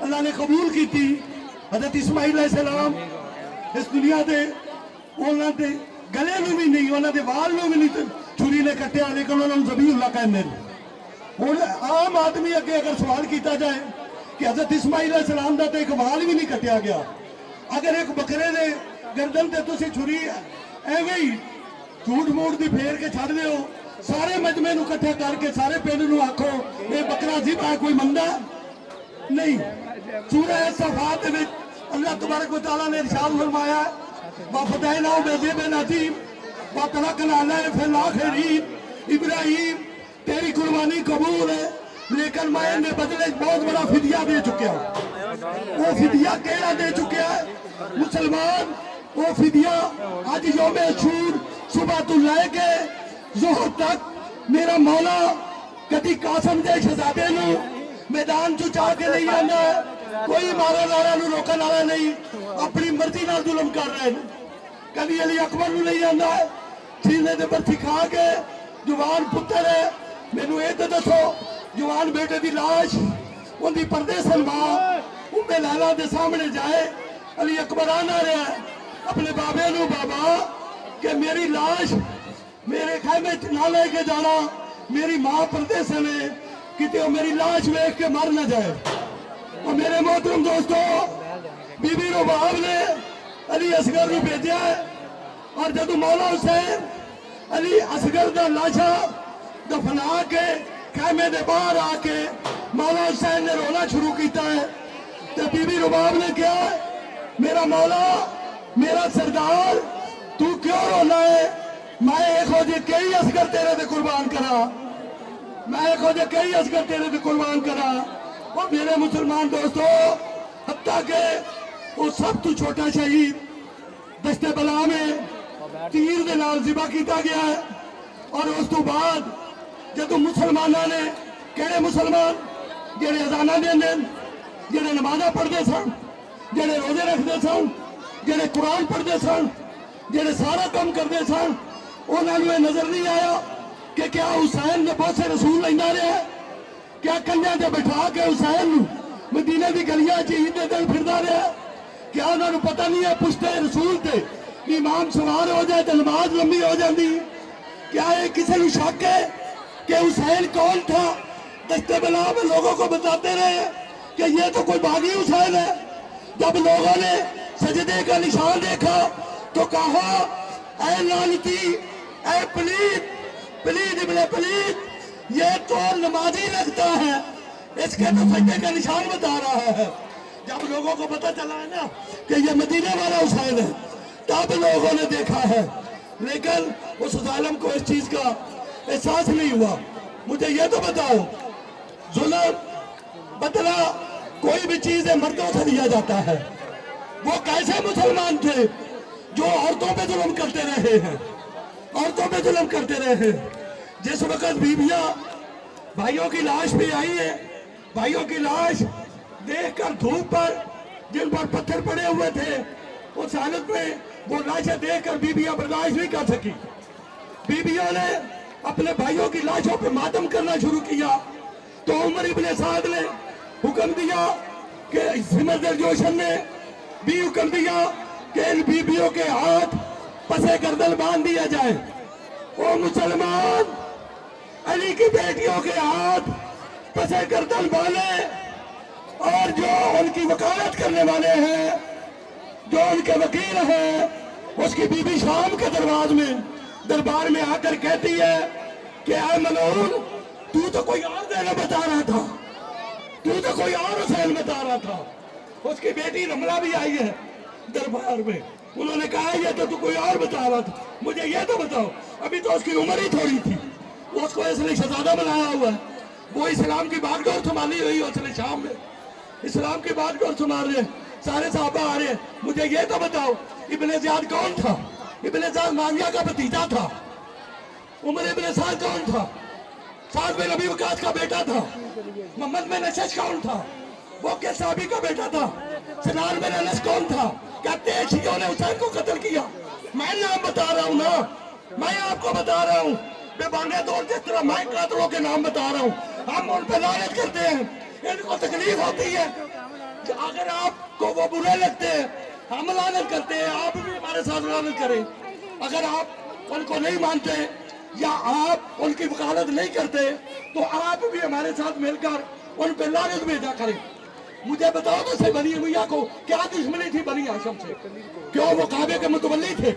اللہ نے قبول کی تھی حضرت اسماعیل علیہ السلام اس دنیا دے انہوں دے گلے میں بھی نہیں انہوں دے وال میں بھی نہیں چھری نے کٹیا لیکن انہوں نے ذبیح اللہ کہنے اور عام آدمی اگے اگر سوال کیتا جائے کہ حضرت اسماعیل علیہ السلام دا تو ایک وال بھی نہیں کٹیا گیا اگر ایک بکرے نے گردن تے تسی چھری ایویں ہی جھوٹ موٹ دی پھیر کے چھڑ دیو سارے مجمع نو کٹھا کر کے سارے پنڈ نو آکھو اے بکرا ذبح ہے کوئی مندا نہیں سورہ صفات وچ اللہ تبارک و تعالیٰ نے ارشاد فرمایا وَفَدَيْنَاهُ بِذِبْحٍ عَظِيمٍ وَتَرَكْنَا عَلَيْهِ فِي الْآخِرِينَ ابراہیم تیری قربانی قبول ہے لیکن میں نے بدلے بہت بڑا فدیہ دے چکیا وہ فدیہ کیڑا دے چکیا ہے مسلمان وہ فدیہ آج یوم عاشور صبح تو لے کے ظہر تک میرا مولا کدی قاسم دے شہزادے نو میدان چو چاہ کے نہیں آنا ہے کوئی مارا لارا نو روکن آنا نہیں اپنی مرضی نہ ظلم کر رہے ہیں کبھی علی اکبر نو نہیں آنا ہے سینے دے پر تھکا کے جوان پتر ہے میں نو ایک دسو جوان بیٹے دی لاش ان دی پردے سلما لیلا دے سامنے جائے علی اکبر آنا رہا ہے اپنے بابے نو بابا کہ میری لاش میرے خیمے نہ لے کے جانا میری ماں پردے سنے کتے وہ میری لاش ویکھ کے مر نہ جائے اور میرے محترم دوستو بی بی رباب نے علی اصغر نو بھیجا ہے اور جدو مولا حسین علی اصغر دا لاشا دفنا کے خیمے دے باہر آ کے مولا حسین نے رونا شروع کیتا ہے تو بی بی رباب نے کیا میرا مولا میرا سردار تو کیوں رونا ہے میں ایک ہو جے کئی اصغر تیرے دے قربان کرا میں ایک ہو جے کئی اصغر تیرے دے قربان کرا اور میرے مسلمان دوستو حتیٰ کہ وہ سب تو چھوٹا شہید دشت بلا میں تیر دے نال ذبح کیتا گیا ہے اور اس تو بعد جدو مسلمانہ نے کہڑے مسلمان جڑے اذانہ دین دین جڑے نمازہ پڑھتے سن جڑے روزے رکھتے سن جڑے قرآن پڑھتے سن جڑے سارا کام کرتے سن انہوں نے نظر نہیں آیا کہ کیا حسین نے بہت سے رسول لینا رہے ہیں کیا کنیا دے بٹھا کے حسین مدینہ دی گلیاں چیز دے دل پھردا رہے ہیں کیا انہوں نے پتہ نہیں ہے پشتے رسول تے امام سوار ہو جائے تو نماز لمبی ہو جاندی کیا یہ کسی نے شک ہے کہ حسین کون تھا دشت بلا میں لوگوں کو بتاتے رہے کہ یہ تو کوئی باغی حسین ہے جب لوگوں نے سجدے کا نشان دیکھا تو کہا اے لعنتی اے پلید پلید ابن پلید یہ تو نمازی لگتا ہے اس کے تو سجدے کا نشان بتا رہا ہے جب لوگوں کو پتہ چلا ہے نا کہ یہ مدینہ والا حسین ہے تب لوگوں نے دیکھا ہے لیکن اس ظالم کو اس چیز کا احساس نہیں ہوا مجھے یہ تو بتاؤ ظلم بدلہ کوئی بھی چیز مردوں سے لیا جاتا ہے وہ کیسے مسلمان تھے جو عورتوں پہ ظلم کرتے رہے ہیں عورتوں پہ ظلم کرتے رہے ہیں جس وقت بیویاں بھائیوں کی لاش بھی آئی ہے بھائیوں کی لاش دیکھ کر دھوپ پر جن پر پتھر پڑے ہوئے تھے اس حالت میں وہ لاشیں دیکھ کر بیویاں برداشت نہیں کر سکی بیویوں نے اپنے بھائیوں کی لاشوں پہ ماتم کرنا شروع کیا تو عمر ابن سعد نے حکم دیا کہ سمر جوشن نے بھی حکم دیا کہ ان بیویوں کے ہاتھ پسے گردن باندھ دیا جائے وہ مسلمان علی کی بیٹیوں کے ہاتھ پسے گردن باندھے اور جو ان کی وکالت کرنے والے ہیں جو ان کے وکیل ہیں اس کی بی بی شام کے دربار میں آ کر کہتی ہے کہ اے ملعون تو کوئی اور دینا بتا رہا تھا تو کوئی اور حسین بتا رہا تھا اس کی بیٹی رملہ بھی آئی ہے دربار میں انہوں نے کہا یہ تو کوئی اور بتا رہا تھا مجھے یہ تو بتاؤ ابھی تو اس کی عمر ہی تھوڑی تھی اس کو اس نے شہزادہ بنایا ہوا ہے وہ اسلام کی باغ ڈور سنبھالی ہوئی اس نے شام میں اسلام کی باغ ڈور سنبھال رہے سارے صحابہ آ رہے مجھے یہ تو بتاؤ ابن زیاد کون تھا ابن زیاد معاویہ کا بھتیجا تھا عمر ابن سعد کون تھا سعد بن ابی وقاص کا بیٹا تھا محمد بن نشش کون تھا وہ کس صحابی کا بیٹا تھا سنان بن انس کون تھا کہتے ہیں شیعوں نے حسین کو قتل کیا میں نام بتا رہا ہوں نا میں آپ کو بتا رہا ہوں بے بانے دور جس طرح میں قاتلوں کے نام بتا رہا ہوں ہم ان پہ لعنت کرتے ہیں ان کو تکلیف ہوتی ہے اگر آپ کو وہ برے لگتے ہیں ہم لعنت کرتے ہیں، آپ بھی ہمارے ساتھ لعنت کریں۔ اگر آپ ان کو نہیں مانتے یا آپ ان کی وکالت نہیں کرتے تو آپ بھی ہمارے ساتھ مل کر ان پہ لعنت بھیجا کریں۔ مجھے بتاؤ تو صحیح بنی امیہ کو کیا دشمنی تھی بنی ہاشم سے؟ کیوں وہ کعبے کے متولی تھے؟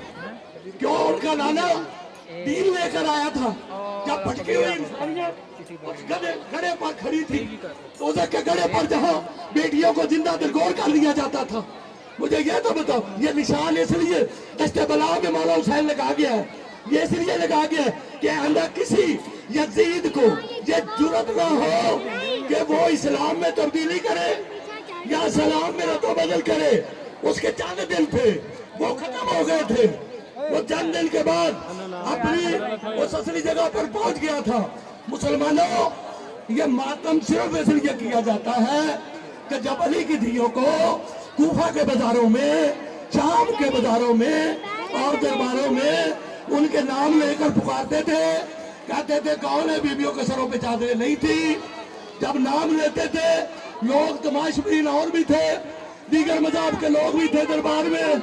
کیوں ان کا نانا دین لے کر آیا تھا؟ جب بھٹکی ہوئی انسانیت گڑے پر کھڑی تھی، دوزخ کے گڑے پر جہاں بیٹیوں کو زندہ درگور کر لیا جاتا تھا، مجھے یہ تو بتاؤ یہ نشان اس لیے دشت بلا میں مولا حسین لگا گیا ہے، یہ اس لیے لگا گیا ہے کہ اندر کسی یزید کو یہ جرت نہ ہو کہ وہ اسلام میں تبدیلی کرے یا سلام میں رد و بدل کرے۔ اس کے چند دن تھے وہ ختم ہو گئے تھے، وہ چند دن کے بعد اپنی اس اصلی جگہ پر پہنچ گیا تھا۔ مسلمانوں یہ ماتم صرف اس لیے کیا جاتا ہے کہ جب علی کی دھیوں کو کوفہ کے بازاروں میں، شام کے بازاروں میں اور درباروں میں ان کے نام لے کر پکارتے تھے، کہتے تھے کون ہے بیویوں کے سروں پہ چادریں نہیں تھی، جب نام لیتے تھے لوگ تماش بین اور بھی تھے، دیگر مذہب کے لوگ بھی تھے دربار میں،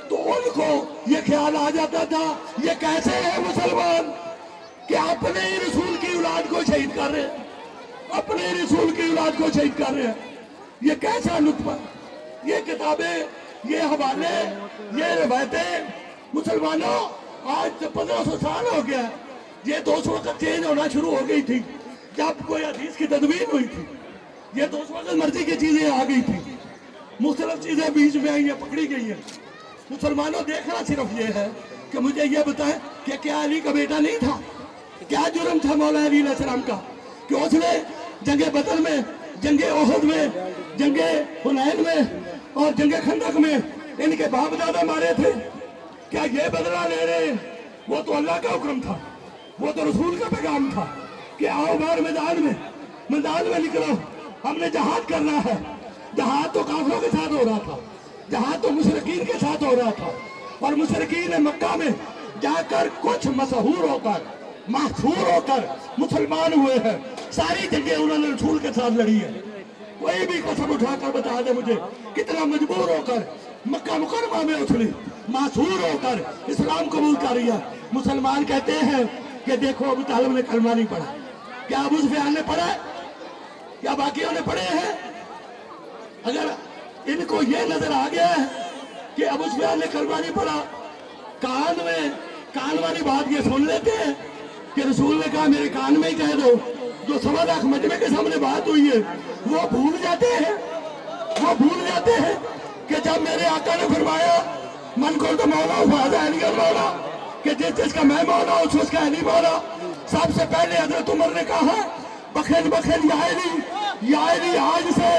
تو ان کو یہ خیال آ جاتا تھا یہ کیسے ہے مسلمان کہ اپنے ہی رسول کی اولاد کو شہید کر رہے ہیں، اپنے ہی رسول کی اولاد کو شہید کر رہے ہیں، یہ کیسا لطف ہے؟ یہ کتابیں، یہ حوالے، یہ روایتیں مسلمانوں آج 1500 سال ہو گیا، یہ تو اس وقت چینج ہونا شروع ہو گئی تھی جب کوئی حدیث کی تدوین ہوئی تھی، یہ تو اس وقت مرضی کی چیزیں آ گئی تھی، مختلف چیزیں بیچ میں آئی ہیں، پکڑی گئی ہیں۔ مسلمانوں دیکھنا صرف یہ ہے کہ مجھے یہ بتائیں کہ کیا علی کا بیٹا نہیں تھا؟ کیا جرم تھا مولا علی علیہ السلام کا کہ اس نے جنگ بدر میں، جنگ احد میں، جنگ حنین میں اور جنگ خندق میں ان کے باپ دادا مارے تھے؟ کیا یہ بدلہ لے رہے ہیں؟ وہ تو اللہ کا حکم تھا، وہ تو رسول کا پیغام تھا کہ آؤ باہر میدان میں نکلو، ہم نے جہاد کرنا ہے۔ جہاد تو کافروں کے ساتھ ہو رہا تھا، جہاد تو مشرکین کے ساتھ ہو رہا تھا، اور مشرکین مکہ میں جا کر کچھ مسحور ہو کر، محصور ہو کر مسلمان ہوئے ہیں۔ ساری جنگیں انہوں نے رسول کے ساتھ لڑی ہے۔ کوئی بھی قسم اٹھا کر بتا دے مجھے کتنا مجبور ہو کر مکہ مکرمہ میں اتری، محصور ہو کر اسلام قبول کر لیا۔ مسلمان کہتے ہیں کہ دیکھو ابو طالب نے کلمہ نہیں پڑھا، کیا ابو سفیان نے پڑھا ہے؟ کیا باقیوں نے پڑھے ہیں؟ اگر ان کو یہ نظر آ گیا ہے کہ ابو سفیان نے کلمہ نہیں پڑھا، کان والی بات یہ سن لیتے ہیں کہ رسول نے کہا میرے کان میں ہی کہہ دو، جو 1.25 لاکھ مجمع کے سامنے بات ہوئی ہے وہ بھول جاتے ہیں کہ جب میرے آقا نے فرمایا من کو تو مولا فاضا علی مولا، کہ جس کا میں مولا ہوں اس کا علی مولا، سب سے پہلے حضرت عمر نے کہا بخل یا علی آج سے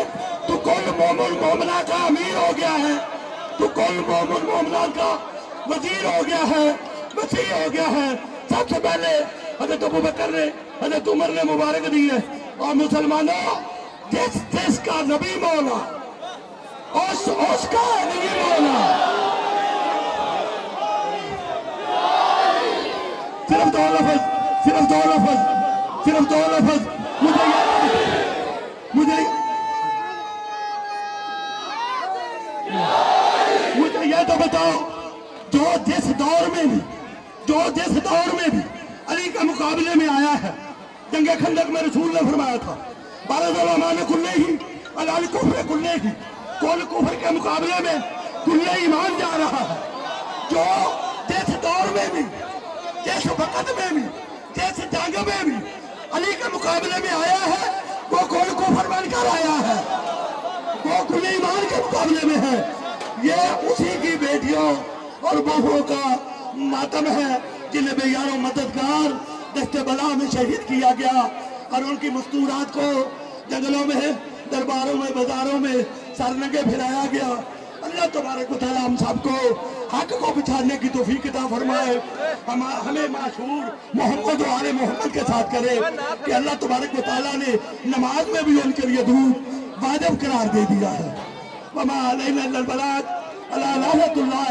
تو کل مومن مومنہ کا امیر ہو گیا ہے، تو کل مومن مومنہ کا وزیر ہو گیا ہے، وزیر ہو گیا ہے۔ سب سے پہلے حضرت ابو بکر نے، حضرت عمر نے مبارک دی ہے۔ اور مسلمانوں جس کا نبی مولا اس کا علی مولا، صرف دو لفظ مجھے یہ تو بتاؤ جو جس دور میں بھی علی کے مقابلے میں آیا ہے، جنگ خندق میں رسول نے فرمایا تھا بارد المان کلیہ علی کفر کلیہ، کل کفر کے مقابلے میں کل ایمان جا رہا ہے۔ جو جس دور میں بھی، جس وقت میں بھی، جس جنگ میں بھی علی کے مقابلے میں آیا ہے وہ کل کفر بن کر آیا ہے، وہ کل ایمان کے مقابلے میں ہے۔ یہ اسی کی بیٹیوں اور بہوؤں کا ماتم ہے جنہیں بے یار و مددگار دشت بلا میں شہید کیا گیا، اور ان کی مستورات کو جنگلوں میں، درباروں میں، بازاروں میں سرنگے پھرایا گیا۔ اللہ تبارک و تعالی ہم سب کو حق کو پہچاننے کی توفیق عطا فرمائے، ہمیں معشور محمد و آل محمد کے ساتھ کرے کہ اللہ تبارک و تعالی نے نماز میں بھی ان کے لیے درود واجب قرار دے دیا ہے۔ وما علینا الا البلاغ، الا رحمت اللہ